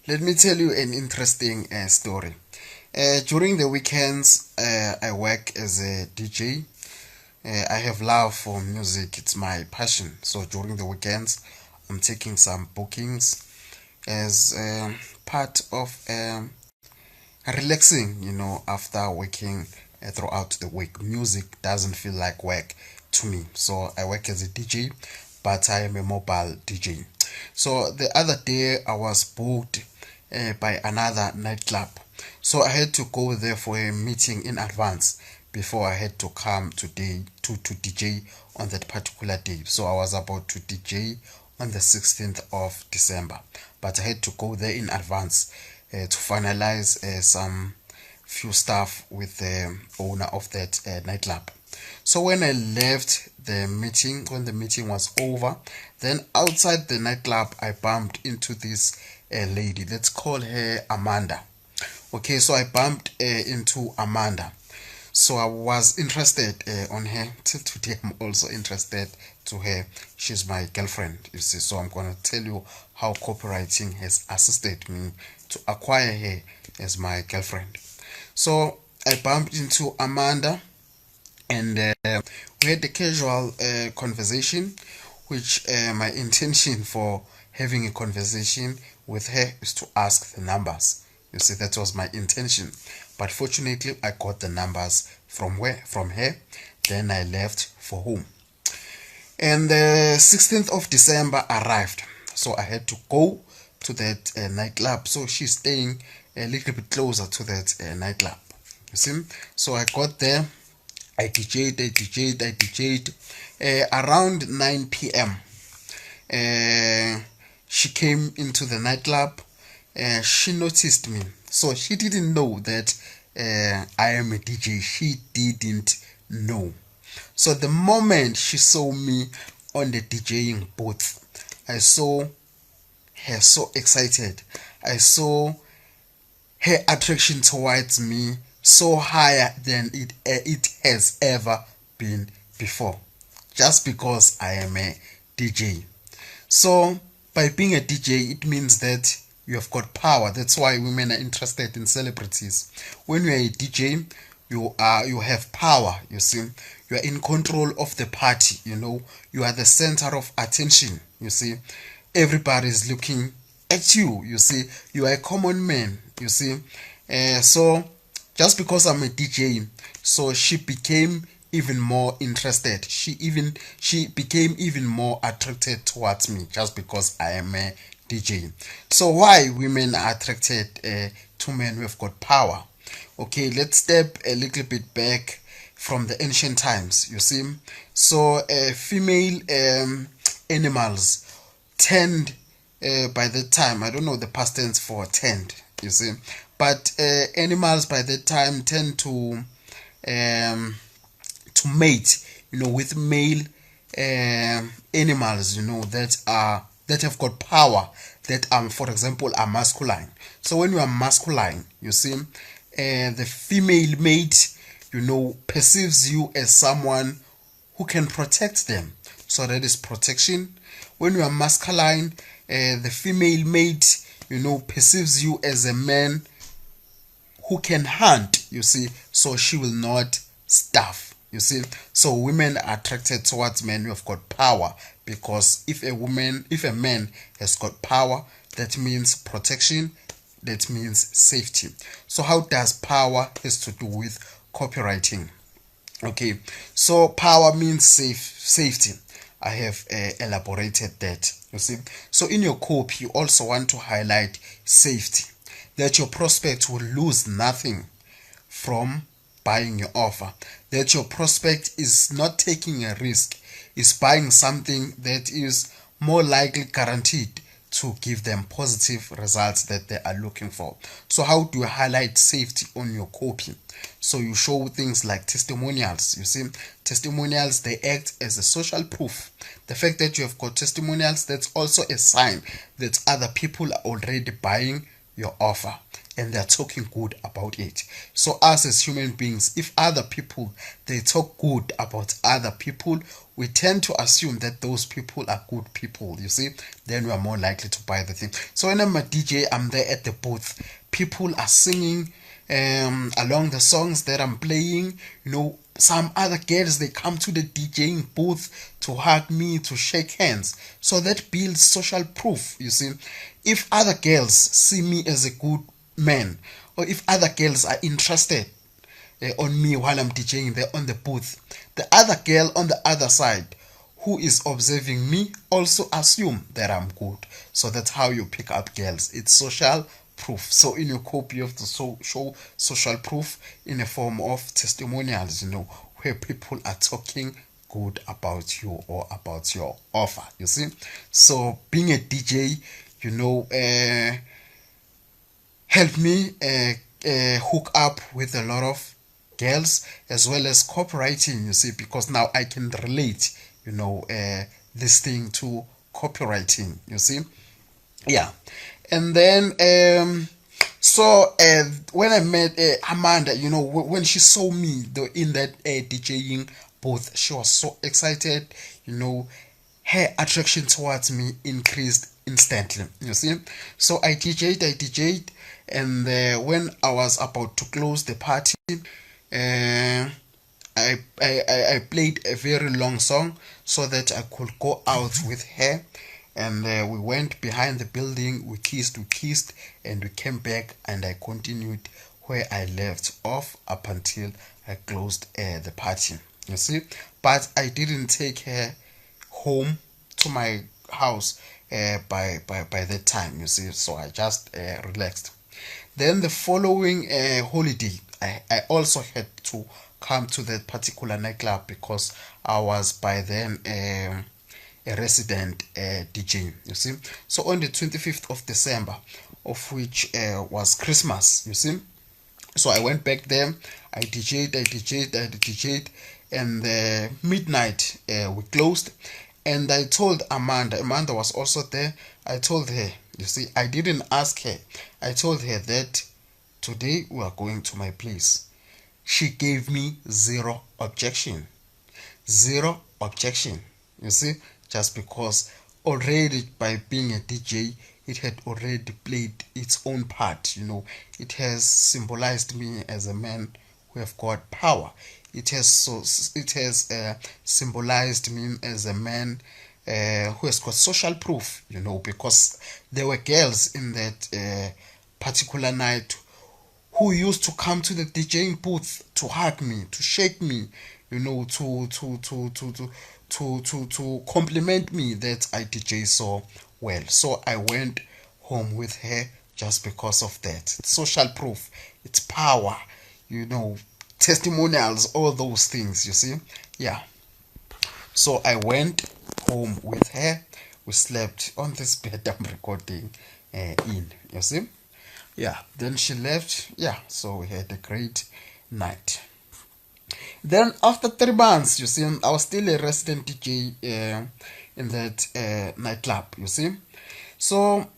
Let me tell you an interesting story. During the weekends, I work as a DJ. I have love for music, it's my passion. So during the weekends, I'm taking some bookings as part of relaxing, after working throughout the week. Music doesn't feel like work to me. So I work as a DJ, but I am a mobile DJ. So the other day I was booked by another nightclub. So I had to go there for a meeting in advance before I had to come today to DJ on that particular day. So I was about to DJ on the 16th of December, but I had to go there in advance to finalize some few stuff with the owner of that nightclub. So when I left the meeting, when the meeting was over, then outside the nightclub, I bumped into this lady. Let's call her Amanda. Okay, so I bumped into Amanda. So I was interested on her. Till today, I'm also interested to her. She's my girlfriend, you see. So I'm going to tell you how copywriting has assisted me to acquire her as my girlfriend. So I bumped into Amanda, and we had a casual conversation, which my intention for having a conversation with her is to ask the numbers. You see, that was my intention. But fortunately, I got the numbers from where? From her. Then I left for home. And the 16th of December arrived. So I had to go to that nightclub. So she's staying a little bit closer to that nightclub. You see? So I got there. I DJ'd. Around 9 p.m. She came into the nightclub. She noticed me. So she didn't know that I am a DJ. She didn't know. So the moment she saw me on the DJing booth, I saw her so excited. I saw her attraction towards me so higher than it has ever been before, just because I am a DJ. So by being a DJ, it means that you have got power. That's why women are interested in celebrities. When you are a DJ, you have power. You see, you are in control of the party. You are the center of attention. You see, everybody is looking at you. You see, you are a common man. You see, so just because I'm a DJ, so she became even more interested. She became even more attracted towards me just because I am a DJ. So why women are attracted to men who have got power? Okay, let's step a little bit back from the ancient times. You see, so female animals tend by the time, I don't know the past tense for tend. You see, but animals by that time tend to mate, with male animals, that have got power, that for example, are masculine. So when you are masculine, you see, the female mate, perceives you as someone who can protect them. So that is protection. When you are masculine, the female mate, perceives you as a man who can hunt, you see, so she will not starve. You see, so women are attracted towards men who have got power, because if a man has got power, that means protection, that means safety. So how does power has to do with copywriting? Okay, so power means safety. I have elaborated that. You see, so in your copy, you also want to highlight safety, that your prospect will lose nothing from buying your offer, that your prospect is not taking a risk, is buying something that is more likely guaranteed to give them positive results that they are looking for. So how do you highlight safety on your copy? So you show things like testimonials. You see, testimonials, they act as a social proof. The fact that you have got testimonials, that's also a sign that other people are already buying your offer and they're talking good about it. So us as human beings, if other people they talk good about other people, we tend to assume that those people are good people, you see, then we are more likely to buy the thing. So when I'm a DJ, I'm there at the booth, people are singing along the songs that I'm playing. Some other girls, they come to the DJing booth to hug me, to shake hands. So that builds social proof, you see. If other girls see me as a good man, or if other girls are interested on me while I'm DJing there on the booth, the other girl on the other side who is observing me also assume that I'm good. So that's how you pick up girls. It's social proof. So in your copy, you have to show social proof in a form of testimonials, where people are talking good about you or about your offer, you see. So being a DJ, helped me hook up with a lot of girls, as well as copywriting, you see, because now I can relate, this thing to copywriting, you see. Yeah. And then when I met Amanda, when she saw me in that DJing booth, she was so excited. Her attraction towards me increased instantly, you see. So I DJed, and when I was about to close the party, I played a very long song so that I could go out with her, and we went behind the building, we kissed, and we came back, and I continued where I left off up until I closed the party, you see. But I didn't take her home to my house by that time, you see. So I just relaxed. Then the following holiday, I also had to come to that particular nightclub because I was by then a resident DJ, you see. So on the 25th of December, of which was Christmas, you see. So I went back there, I DJed, and midnight we closed, and I told Amanda was also there. I told her, you see, I didn't ask her. I told her that today we are going to my place. She gave me zero objection. Zero objection. You see, just because already by being a DJ, it had already played its own part. It has symbolized me as a man who have got power. It has symbolized me as a man who has got social proof. Because there were girls in that particular night who used to come to the DJing booth to hug me, to shake me, to compliment me that I DJ so well. So I went home with her just because of that. It's social proof, it's power, testimonials, all those things, you see. Yeah. So I went home with her. We slept on this bed I'm recording in, you see. Yeah, then she left. Yeah, so we had a great night. Then after 3 months, you see, I was still a resident DJ in that nightclub, you see. So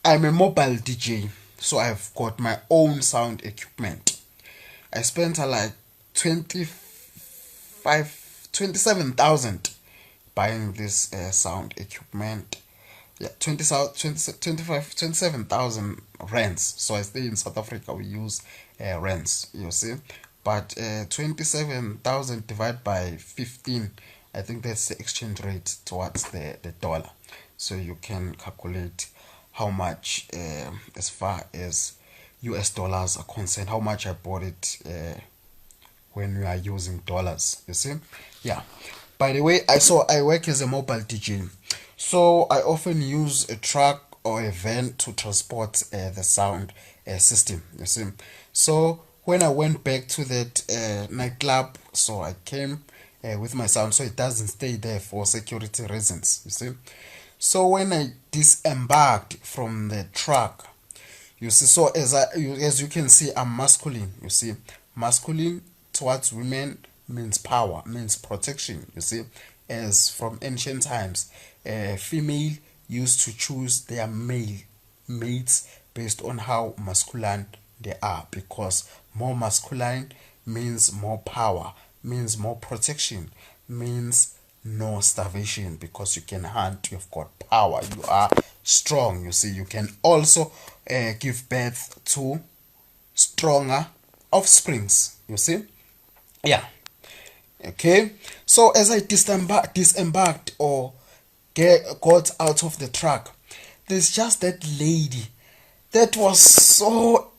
I'm a mobile DJ, so I've got my own sound equipment. I spent like 27,000 buying this sound equipment. Yeah, 27,000 rands. So I stay in South Africa, we use rands, you see. But 27,000 divided by 15, I think that's the exchange rate towards the dollar. So you can calculate how much, as far as US dollars are concerned, how much I bought it when we are using dollars, you see. Yeah. By the way, I work as a mobile DJ. So I often use a truck or a van to transport the sound system, you see. So when I went back to that nightclub, so I came with my sound, so it doesn't stay there for security reasons, you see. So when I disembarked from the truck, you see, so as you can see, I'm masculine, you see. Masculine towards women means power, means protection, you see. As from ancient times, female used to choose their male mates based on how masculine they are, because more masculine means more power, means more protection, means no starvation, because you can hunt, you've got power, you are strong. You see, you can also give birth to stronger offsprings. You see, yeah. Okay, so as I disembarked or got out of the truck, there's just that lady that was so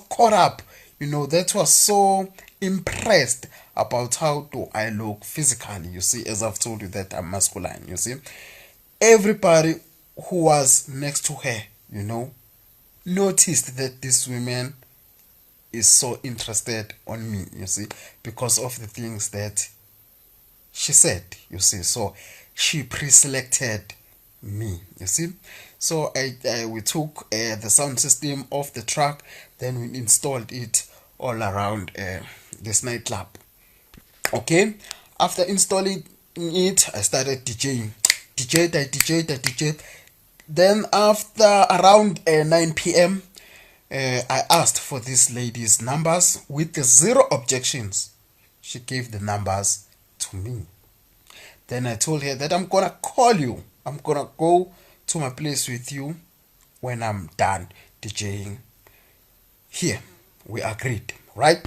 caught up, that was so impressed about how do I look physically. You see, as I've told you that I'm masculine. You see, everybody who was next to her, noticed that this woman is so interested on me, you see, because of the things that she said, you see. So she pre-selected me, you see. So we took the sound system off the truck, then we installed it all around this nightclub. Okay, after installing it, I started DJing. DJ. Then after around 9 p.m., I asked for this lady's numbers with the 0 objections. She gave the numbers to me. Then I told her that I'm gonna call you. I'm gonna go to my place with you when I'm done DJing. Here, we agreed, right?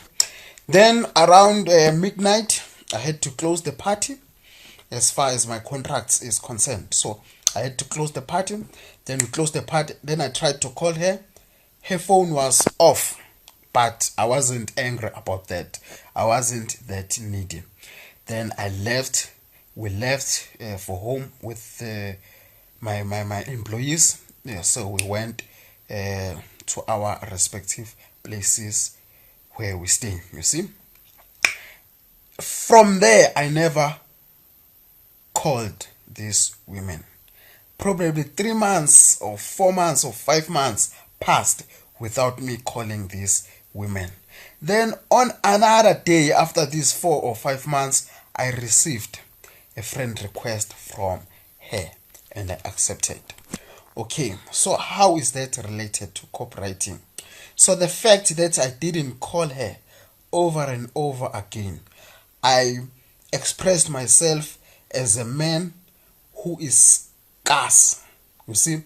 Then around midnight, I had to close the party as far as my contracts is concerned. So I had to close the party. Then we closed the party. Then I tried to call her. Her phone was off, but I wasn't angry about that. I wasn't that needy. Then I left. We left for home with my employees. Yeah, so we went to our respective places where we stay. You see. From there, I never called these women. Probably 3 months or 4 months or 5 months passed without me calling these women. Then on another day after these 4 or 5 months, I received a friend request from her and I accepted. Okay, so how is that related to copywriting? So the fact that I didn't call her over and over again, I expressed myself as a man who is scarce, you see,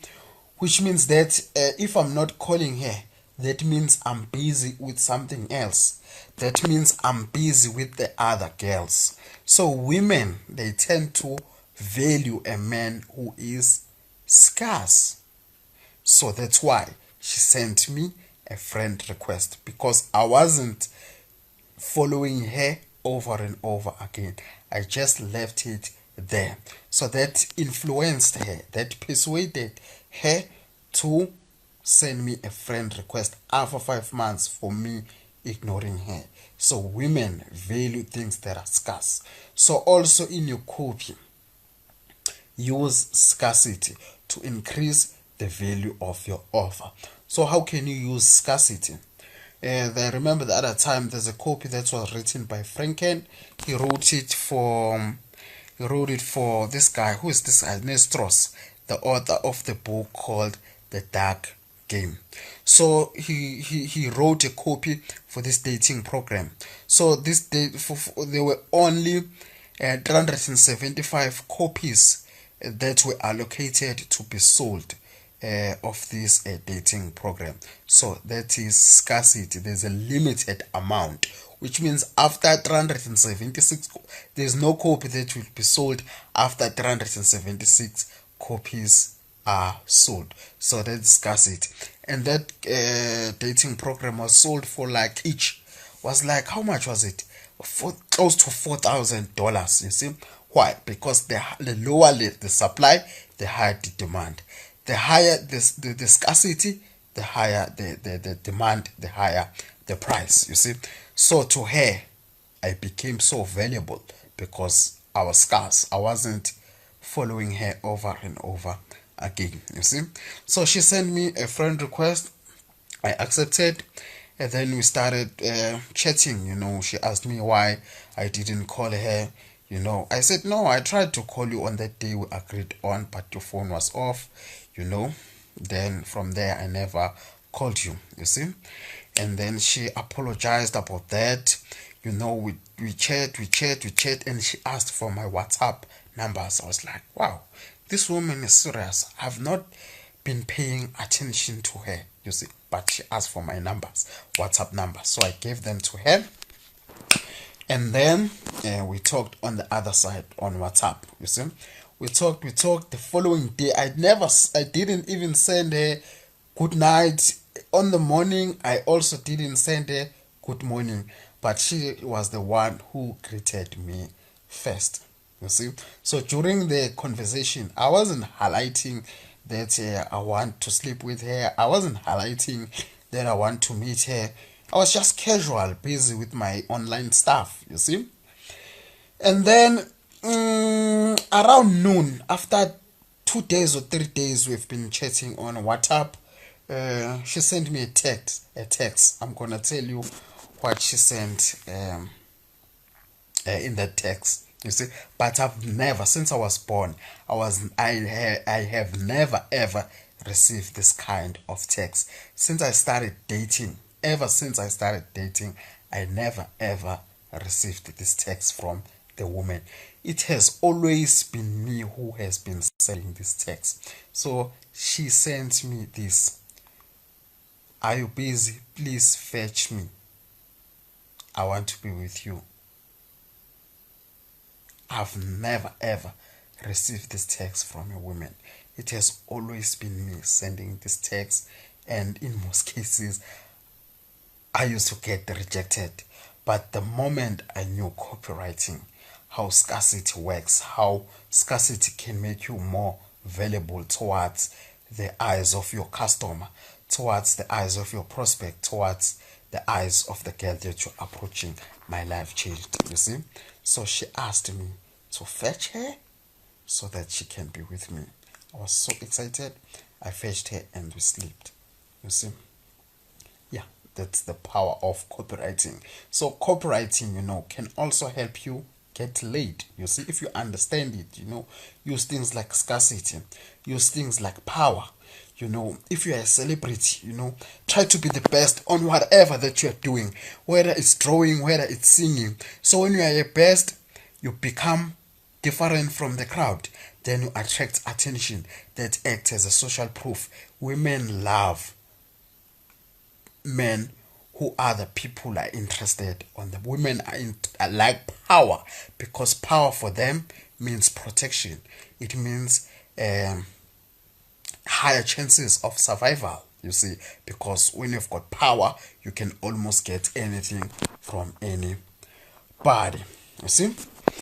which means that if I'm not calling her, that means I'm busy with something else. That means I'm busy with the other girls. So women, they tend to value a man who is scarce. So that's why she sent me a friend request, because I wasn't following her over and over again. I just left it there. So that influenced her, that persuaded her to send me a friend request after 5 months for me ignoring her. So women value things that are scarce. So also in your copy, use scarcity to increase the value of your offer. So how can you use scarcity? I remember the other time there's a copy that was written by Franken. He wrote it for this guy. Who is this guy? Nestros, the author of the book called The Dark Game. So he wrote a copy for this dating program. So there were only 375 copies that were allocated to be sold of this dating program. So that is scarcity. There's a limited amount, which means after 376, there's no copy that will be sold after 376 copies are sold. So that's scarcity. And that dating program was sold for like each was like, how much was it? For close to $4,000. You see why? Because the lower the supply, the higher the demand. The higher the scarcity, the higher the demand, the higher the price. You see, so to her, I became so valuable because I was scarce. I wasn't following her over and over again. You see, so she sent me a friend request. I accepted, and then we started chatting. She asked me why I didn't call her. I said no. I tried to call you on that day we agreed on, but your phone was off. Then from there, I never called you, you see. And then she apologized about that. We chat, and she asked for my WhatsApp numbers. I was like, wow, this woman is serious. I've not been paying attention to her, you see, but she asked for my numbers, WhatsApp numbers. So I gave them to her. And then we talked on the other side on WhatsApp, you see. We talked the following day. I didn't even send her good night. On the morning, I also didn't send her good morning, but she was the one who greeted me first, you see. So during the conversation, I wasn't highlighting that I want to sleep with her. I wasn't highlighting that I want to meet her. I was just casual, busy with my online stuff, you see. And then around noon, after 2 days or 3 days we've been chatting on WhatsApp, she sent me a text. I'm gonna tell you what she sent in that text, you see. But I've never, since I was born, I have never ever received this kind of text. Ever since I started dating, I never ever received this text from the woman. It has always been me who has been sending this text. So she sent me this: "Are you busy? Please fetch me. I want to be with you." I've never ever received this text from a woman. It has always been me sending this text, and in most cases, I used to get rejected. But the moment I knew copywriting, how scarcity works, how scarcity can make you more valuable towards the eyes of your customer, towards the eyes of your prospect, towards the eyes of the girl that you're approaching, my life changed, you see. So she asked me to fetch her so that she can be with me. I was so excited. I fetched her and we slept, you see. Yeah, that's the power of copywriting. So copywriting, can also help you get laid. You see, if you understand it, use things like scarcity, use things like power. If you're a celebrity, try to be the best on whatever that you're doing, whether it's drawing, whether it's singing. So when you are your best, you become different from the crowd. Then you attract attention that acts as a social proof. Women love men who other people are interested on. The women are like power, because power for them means protection. It means higher chances of survival, you see, because when you've got power, you can almost get anything from anybody, you see.